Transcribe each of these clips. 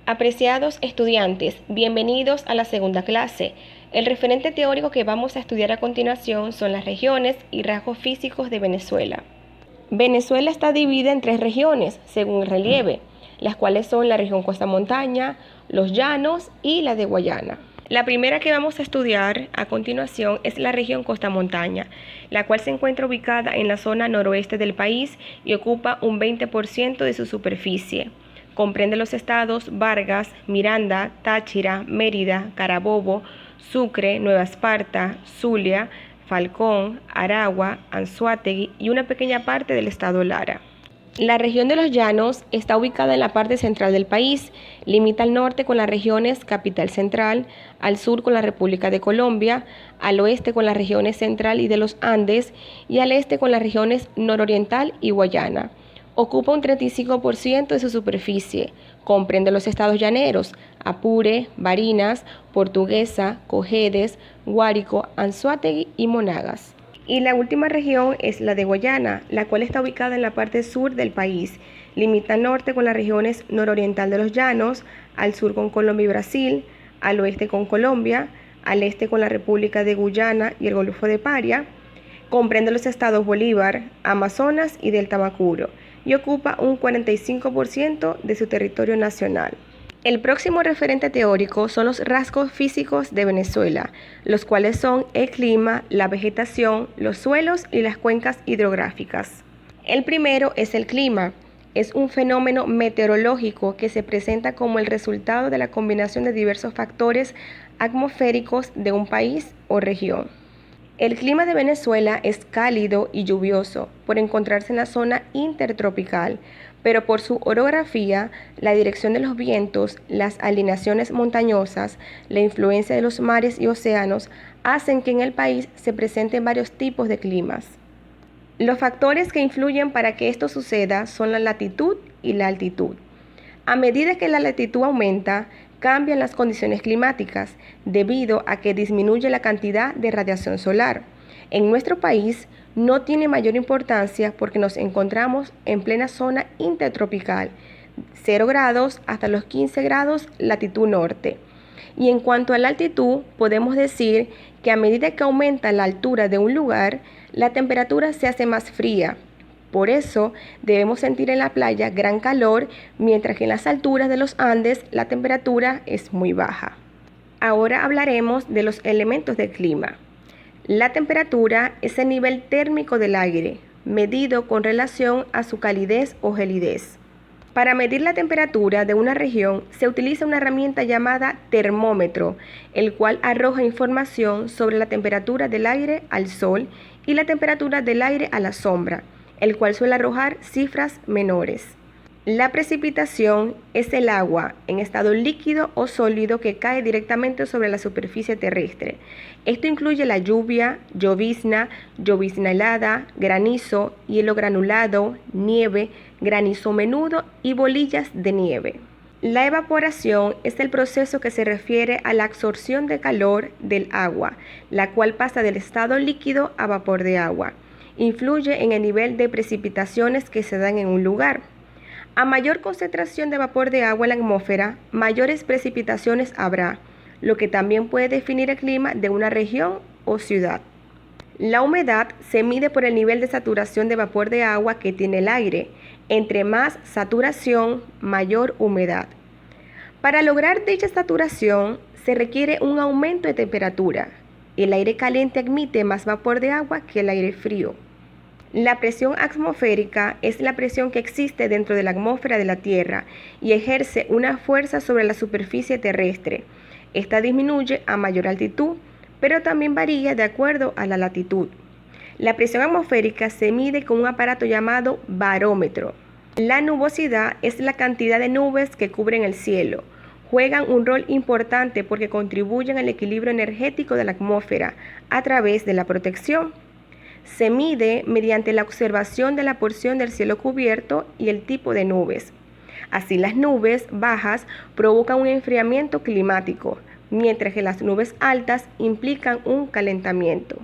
Apreciados estudiantes, bienvenidos a la segunda clase. El referente teórico que vamos a estudiar a continuación son las regiones y rasgos físicos de Venezuela. Venezuela está dividida en tres regiones, según el relieve, las cuales son la región costa montaña, los llanos y la de Guayana. La primera que vamos a estudiar a continuación es la región costa montaña, la cual se encuentra ubicada en la zona noroeste del país y ocupa un 20% de su superficie. Comprende los estados Vargas, Miranda, Táchira, Mérida, Carabobo, Sucre, Nueva Esparta, Zulia, Falcón, Aragua, Anzoátegui y una pequeña parte del estado Lara. La región de los Llanos está ubicada en la parte central del país, limita al norte con las regiones Capital Central, al sur con la República de Colombia, al oeste con las regiones Central y de los Andes y al este con las regiones Nororiental y Guayana. Ocupa un 35% de su superficie, comprende los estados llaneros, Apure, Barinas, Portuguesa, Cojedes, Guárico, Anzoátegui y Monagas. Y la última región es la de Guayana, la cual está ubicada en la parte sur del país. Limita al norte con las regiones nororiental de los Llanos, al sur con Colombia y Brasil, al oeste con Colombia, al este con la República de Guyana y el Golfo de Paria. Comprende los estados Bolívar, Amazonas y Delta Macuro y ocupa un 45% de su territorio nacional. El próximo referente teórico son los rasgos físicos de Venezuela, los cuales son el clima, la vegetación, los suelos y las cuencas hidrográficas. El primero es el clima. Es un fenómeno meteorológico que se presenta como el resultado de la combinación de diversos factores atmosféricos de un país o región. El clima de Venezuela es cálido y lluvioso por encontrarse en la zona intertropical, pero por su orografía, la dirección de los vientos, las alineaciones montañosas, la influencia de los mares y océanos hacen que en el país se presenten varios tipos de climas. Los factores que influyen para que esto suceda son la latitud y la altitud. A medida que la latitud aumenta, cambian las condiciones climáticas debido a que disminuye la cantidad de radiación solar. En nuestro país no tiene mayor importancia porque nos encontramos en plena zona intertropical, 0 grados hasta los 15 grados latitud norte. Y en cuanto a la altitud, podemos decir que a medida que aumenta la altura de un lugar, la temperatura se hace más fría. Por eso debemos sentir en la playa gran calor, mientras que en las alturas de los Andes la temperatura es muy baja. Ahora hablaremos de los elementos del clima. La temperatura es el nivel térmico del aire, medido con relación a su calidez o gelidez. Para medir la temperatura de una región se utiliza una herramienta llamada termómetro, el cual arroja información sobre la temperatura del aire al sol y la temperatura del aire a la sombra, el cual suele arrojar cifras menores. La precipitación es el agua en estado líquido o sólido que cae directamente sobre la superficie terrestre. Esto incluye la lluvia, llovizna, llovizna helada, granizo, hielo granulado, nieve, granizo menudo y bolillas de nieve. La evaporación es el proceso que se refiere a la absorción de calor del agua, la cual pasa del estado líquido a vapor de agua. Influye en el nivel de precipitaciones que se dan en un lugar. A mayor concentración de vapor de agua en la atmósfera, mayores precipitaciones habrá, lo que también puede definir el clima de una región o ciudad. La humedad se mide por el nivel de saturación de vapor de agua que tiene el aire. Entre más saturación, mayor humedad. Para lograr dicha saturación, se requiere un aumento de temperatura. El aire caliente admite más vapor de agua que el aire frío. La presión atmosférica es la presión que existe dentro de la atmósfera de la Tierra y ejerce una fuerza sobre la superficie terrestre. Esta disminuye a mayor altitud, pero también varía de acuerdo a la latitud. La presión atmosférica se mide con un aparato llamado barómetro. La nubosidad es la cantidad de nubes que cubren el cielo. Juegan un rol importante porque contribuyen al equilibrio energético de la atmósfera a través de la protección. Se mide mediante la observación de la porción del cielo cubierto y el tipo de nubes. Así, las nubes bajas provocan un enfriamiento climático, mientras que las nubes altas implican un calentamiento.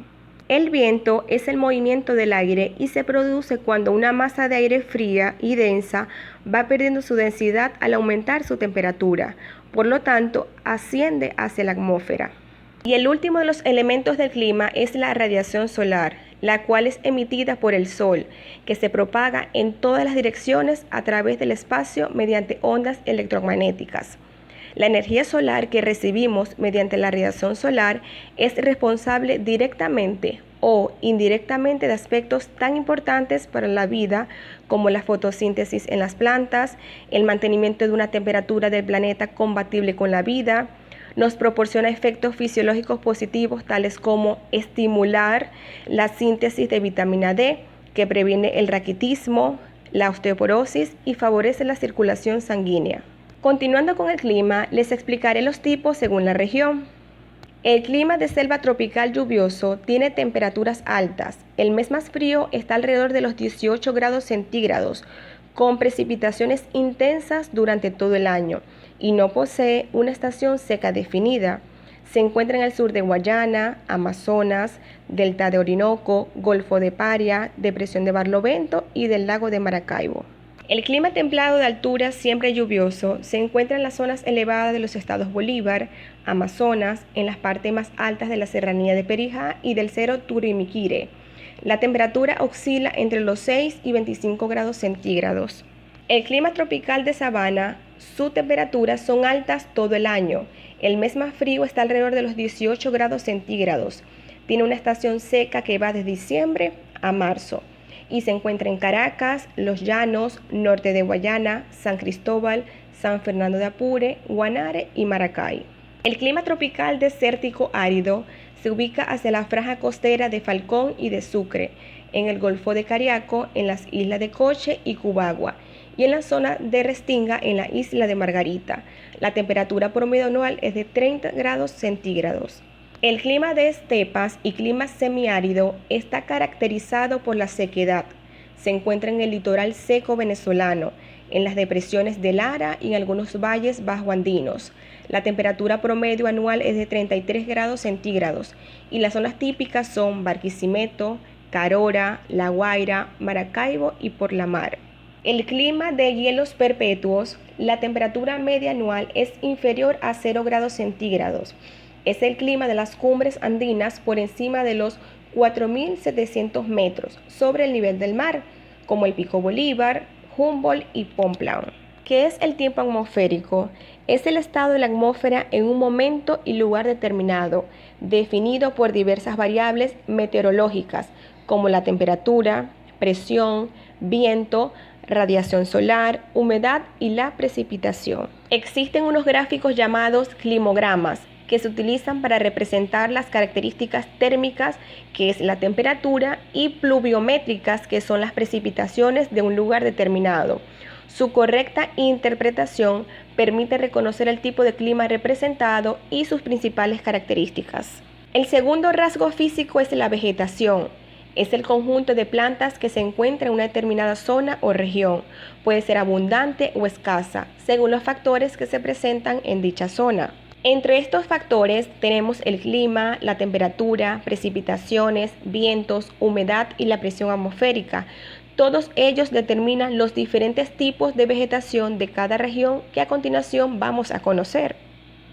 El viento es el movimiento del aire y se produce cuando una masa de aire fría y densa va perdiendo su densidad al aumentar su temperatura. Por lo tanto, asciende hacia la atmósfera. Y el último de los elementos del clima es la radiación solar, la cual es emitida por el Sol, que se propaga en todas las direcciones a través del espacio mediante ondas electromagnéticas. La energía solar que recibimos mediante la radiación solar es responsable directamente o indirectamente de aspectos tan importantes para la vida como la fotosíntesis en las plantas, el mantenimiento de una temperatura del planeta compatible con la vida. Nos proporciona efectos fisiológicos positivos tales como estimular la síntesis de vitamina D, que previene el raquitismo, la osteoporosis y favorece la circulación sanguínea. Continuando con el clima, les explicaré los tipos según la región. El clima de selva tropical lluvioso tiene temperaturas altas. El mes más frío está alrededor de los 18 grados centígrados, con precipitaciones intensas durante todo el año, y no posee una estación seca definida. Se encuentra en el sur de Guayana, Amazonas, Delta de Orinoco, Golfo de Paria, Depresión de Barlovento y del lago de Maracaibo. El clima templado de altura siempre lluvioso se encuentra en las zonas elevadas de los estados Bolívar, Amazonas, en las partes más altas de la serranía de Perijá y del Cerro Turimiquire. La temperatura oscila entre los 6 y 25 grados centígrados. El clima tropical de sabana, sus temperaturas son altas todo el año. El mes más frío está alrededor de los 18 grados centígrados. Tiene una estación seca que va de diciembre a marzo y se encuentra en Caracas, Los Llanos, norte de Guayana, San Cristóbal, San Fernando de Apure, Guanare y Maracay. El clima tropical desértico árido se ubica hacia la franja costera de Falcón y de Sucre, en el Golfo de Cariaco, en las islas de Coche y Cubagua, y en la zona de Restinga, en la isla de Margarita. La temperatura promedio anual es de 30 grados centígrados. El clima de estepas y clima semiárido está caracterizado por la sequedad. Se encuentra en el litoral seco venezolano, en las depresiones de Lara y en algunos valles bajoandinos. La temperatura promedio anual es de 33 grados centígrados y las zonas típicas son Barquisimeto, Carora, La Guaira, Maracaibo y Por la Mar. El clima de hielos perpetuos, la temperatura media anual es inferior a 0 grados centígrados. Es el clima de las cumbres andinas por encima de los 4.700 metros sobre el nivel del mar, como el Pico Bolívar, Humboldt y Pomplán. ¿Qué es el tiempo atmosférico? Es el estado de la atmósfera en un momento y lugar determinado, definido por diversas variables meteorológicas, como la temperatura, presión, viento, radiación solar, humedad y la precipitación. Existen unos gráficos llamados climogramas, que se utilizan para representar las características térmicas, que es la temperatura, y pluviométricas, que son las precipitaciones de un lugar determinado. Su correcta interpretación permite reconocer el tipo de clima representado y sus principales características. El segundo rasgo físico es la vegetación. Es el conjunto de plantas que se encuentra en una determinada zona o región. Puede ser abundante o escasa, según los factores que se presentan en dicha zona. Entre estos factores tenemos el clima, la temperatura, precipitaciones, vientos, humedad y la presión atmosférica. Todos ellos determinan los diferentes tipos de vegetación de cada región que a continuación vamos a conocer.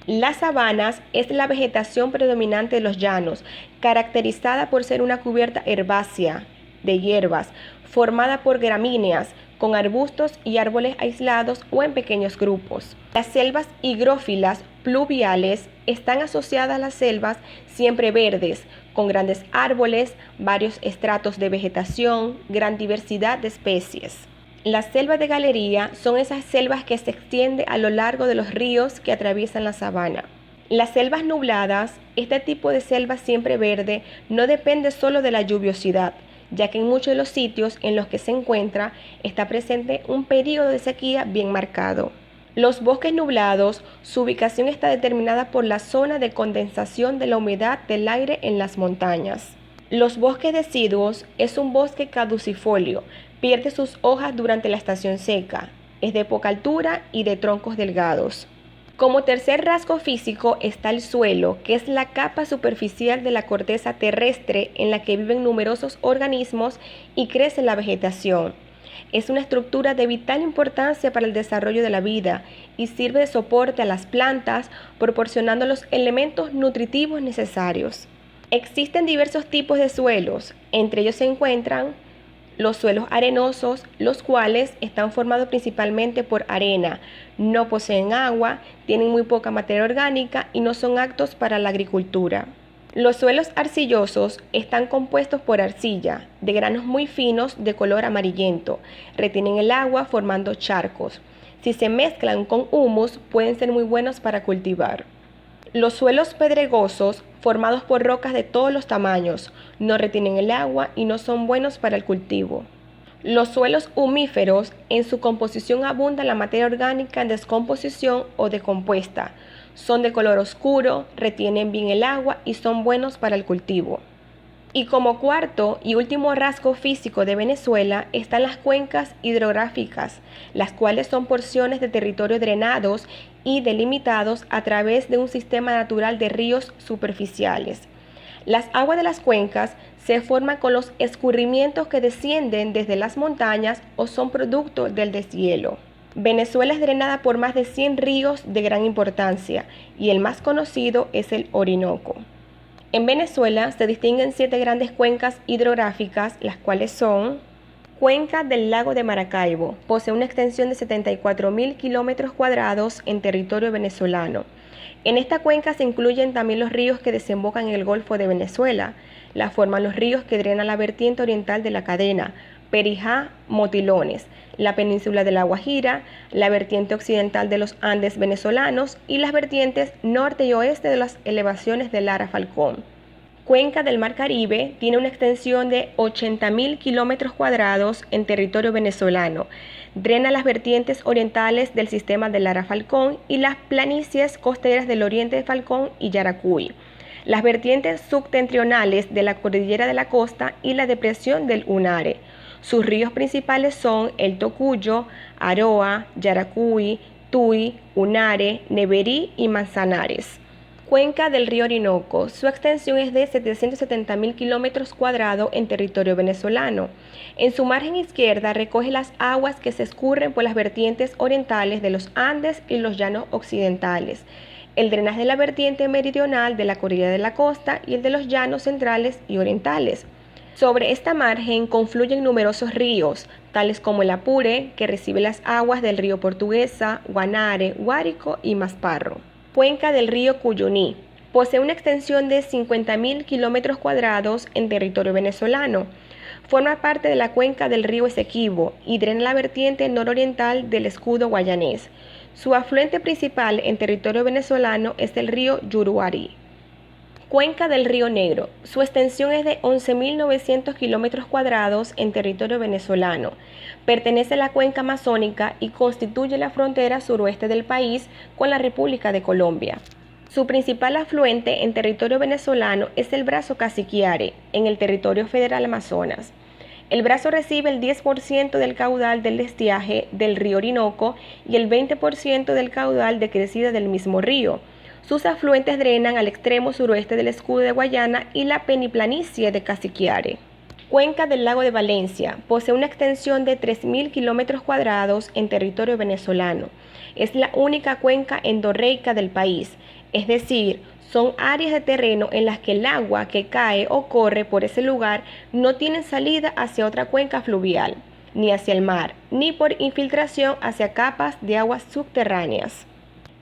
Las sabanas es la vegetación predominante de los llanos, caracterizada por ser una cubierta herbácea de hierbas, formada por gramíneas, con arbustos y árboles aislados o en pequeños grupos. Las selvas higrófilas pluviales están asociadas a las selvas siempre verdes, con grandes árboles, varios estratos de vegetación, gran diversidad de especies. Las selvas de galería son esas selvas que se extienden a lo largo de los ríos que atraviesan la sabana. Las selvas nubladas, este tipo de selva siempre verde, no depende solo de la lluviosidad, ya que en muchos de los sitios en los que se encuentra está presente un periodo de sequía bien marcado. Los bosques nublados, su ubicación está determinada por la zona de condensación de la humedad del aire en las montañas. Los bosques deciduos es un bosque caducifolio, pierde sus hojas durante la estación seca, es de poca altura y de troncos delgados. Como tercer rasgo físico está el suelo, que es la capa superficial de la corteza terrestre en la que viven numerosos organismos y crece la vegetación. Es una estructura de vital importancia para el desarrollo de la vida y sirve de soporte a las plantas, proporcionando los elementos nutritivos necesarios. Existen diversos tipos de suelos, entre ellos se encuentran los suelos arenosos, los cuales están formados principalmente por arena, no poseen agua, tienen muy poca materia orgánica y no son aptos para la agricultura. Los suelos arcillosos están compuestos por arcilla, de granos muy finos de color amarillento, retienen el agua formando charcos. Si se mezclan con humus, pueden ser muy buenos para cultivar. Los suelos pedregosos, formados por rocas de todos los tamaños, no retienen el agua y no son buenos para el cultivo. Los suelos humíferos, en su composición abunda la materia orgánica en descomposición o decompuesta. Son de color oscuro, retienen bien el agua y son buenos para el cultivo. Y como cuarto y último rasgo físico de Venezuela están las cuencas hidrográficas, las cuales son porciones de territorio drenados y delimitados a través de un sistema natural de ríos superficiales. Las aguas de las cuencas se forman con los escurrimientos que descienden desde las montañas o son producto del deshielo. Venezuela es drenada por más de 100 ríos de gran importancia y el más conocido es el Orinoco. En Venezuela se distinguen 7 grandes cuencas hidrográficas, las cuales son: Cuenca del lago de Maracaibo, posee una extensión de 74.000 kilómetros cuadrados en territorio venezolano. En esta cuenca se incluyen también los ríos que desembocan en el Golfo de Venezuela. La forman los ríos que drenan la vertiente oriental de la cadena, Perijá, Motilones, la península de La Guajira, la vertiente occidental de los Andes venezolanos y las vertientes norte y oeste de las elevaciones de Lara Falcón. Cuenca del Mar Caribe tiene una extensión de 80.000 kilómetros cuadrados en territorio venezolano. Drena las vertientes orientales del sistema de Lara Falcón y las planicies costeras del oriente de Falcón y Yaracuy, las vertientes septentrionales de la cordillera de la Costa y la depresión del Unare. Sus ríos principales son el Tocuyo, Aroa, Yaracuy, Tuy, Unare, Neverí y Manzanares. Cuenca del río Orinoco. Su extensión es de 770.000 kilómetros cuadrados en territorio venezolano. En su margen izquierda recoge las aguas que se escurren por las vertientes orientales de los Andes y los llanos occidentales, el drenaje de la vertiente meridional de la cordillera de la Costa y el de los llanos centrales y orientales. Sobre esta margen confluyen numerosos ríos, tales como el Apure, que recibe las aguas del río Portuguesa, Guanare, Guárico y Masparro. Cuenca del río Cuyuní. Posee una extensión de 50.000 kilómetros cuadrados en territorio venezolano. Forma parte de la cuenca del río Esequibo y drena la vertiente nororiental del escudo guayanés. Su afluente principal en territorio venezolano es el río Yuruarí. Cuenca del río Negro. Su extensión es de 11.900 kilómetros cuadrados en territorio venezolano. Pertenece a la cuenca amazónica y constituye la frontera suroeste del país con la República de Colombia. Su principal afluente en territorio venezolano es el brazo Cassiquiare, en el territorio federal Amazonas. El brazo recibe el 10% del caudal del estiaje del río Orinoco y el 20% del caudal de crecida del mismo río. Sus afluentes drenan al extremo suroeste del escudo de Guayana y la peniplanicie de Cassiquiare. Cuenca del lago de Valencia. Posee una extensión de 3.000 kilómetros cuadrados en territorio venezolano. Es la única cuenca endorreica del país, es decir, son áreas de terreno en las que el agua que cae o corre por ese lugar no tiene salida hacia otra cuenca fluvial, ni hacia el mar, ni por infiltración hacia capas de aguas subterráneas.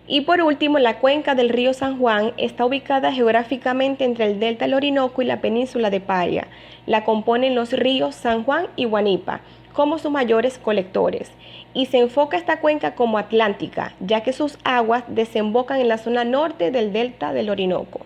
Y por último, la cuenca del río San Juan está ubicada geográficamente entre el delta del Orinoco y la península de Paria. La componen los ríos San Juan y Guanipa como sus mayores colectores, y se enfoca esta cuenca como atlántica, ya que sus aguas desembocan en la zona norte del delta del Orinoco.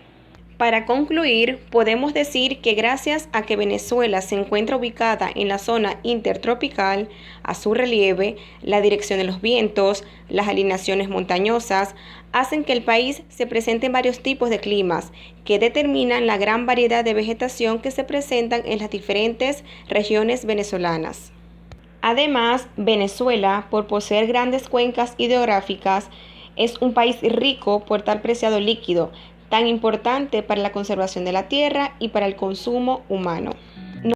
Para concluir, podemos decir que gracias a que Venezuela se encuentra ubicada en la zona intertropical, a su relieve, la dirección de los vientos, las alineaciones montañosas, hacen que el país se presente en varios tipos de climas que determinan la gran variedad de vegetación que se presentan en las diferentes regiones venezolanas. Además, Venezuela, por poseer grandes cuencas hidrográficas, Es un país rico por tal preciado líquido, tan importante para la conservación de la tierra y para el consumo humano.